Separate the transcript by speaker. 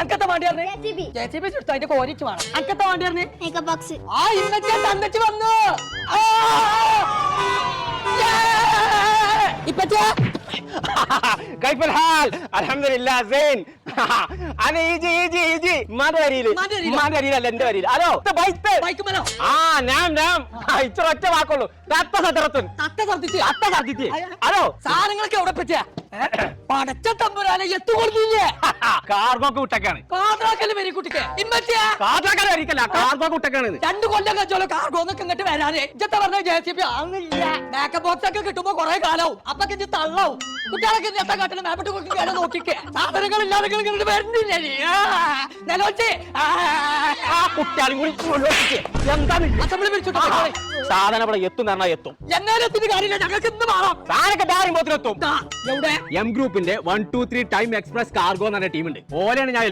Speaker 1: അക്കത്തെ വേണ്ടി പറഞ്ഞേ JCB ചുട്ടു അതിന്റെ കോരിച്ച് വേണം. അക്കത്തെ വേണ്ടി പറഞ്ഞേ
Speaker 2: മേക്കപ്പ് ബോക്സ്.
Speaker 1: ആ ഇന്നത്തെ തന്നിച്ച് വന്നു. ഇപ്പച്ചാ
Speaker 3: كيف الحال؟ الحمد لله زين. انا يجي ما داري لا انت داري الو بيت
Speaker 1: ബൈക്ക് മേലോ
Speaker 3: نعم ഇത്ര ഒറ്റ വാക്കുള്ളൂ തത്ത സദറത്തുൻ
Speaker 1: തത്ത ഛർദിച്ച്
Speaker 3: തത്ത ഛർദിച്ച് ഹലോ
Speaker 1: സാധനങ്ങളൊക്കെ എവിടെ പറ്റിയ പടച്ച തമ്പുരാനെ എത്തു കൊടുക്കില്ലേ
Speaker 3: കാർഗോക്ക് വിട്ടക്കാണ്
Speaker 1: കാതാക്കല് വരി കുട്ടിക്ക് ഇമ്മച്ചാ
Speaker 3: കാർഗോക്കാൻ വരിക്കല്ല കാർഗോക്ക് വിട്ടക്കാണ്
Speaker 1: 2 കൊല്ലം കഴിച്ചോളൂ കാർഗോന്നൊക്കെ ഇങ്ങോട്ട് വരാനേ ഇജ്ജത്തെ പറഞ്ഞ JCB ആന്നില്ല. മേക്കപ്പ് ബോക്സ് ഒക്കെ കിട്ടുമ്പോ കുറെ കാലാവും അപ്പൊ ഇജ്ജ് തള്ളാവും. കുട്ടികളൊക്കെ നേരത്തെ കാട്ടില് മേപ്പിട്ട് കൊടുക്കും കേട്ടോ നോക്കിക്കേ. സാധനങ്ങൾ ഇല്ലാതെ ഇങ്ങോട്ട് വരുന്നില്ലേ നിലവച്ചേ
Speaker 3: കുട്ടികളും കൂടി എന്താണ്
Speaker 1: അസംബ്ലി വിളിച്ചോട്ടെ
Speaker 3: സാധനം ഇവിടെ എത്തും പറഞ്ഞാൽ എത്തും.
Speaker 1: എന്നാലും എത്തിന്റെ കാര്യമില്ല ഞങ്ങൾക്ക് ഇന്ന് മാറാം.
Speaker 3: സാധനൊക്കെ ഡാരിമ്പോത്തിനെത്തും.
Speaker 1: എവിടെ
Speaker 3: എം ഗ്രൂപ്പിന്റെ 1, 2, 3 ടൈം എക്സ്പ്രസ് കാർഗോ എന്ന് പറഞ്ഞ ടീമുണ്ട്. ഓലെയാണ് ഞാൻ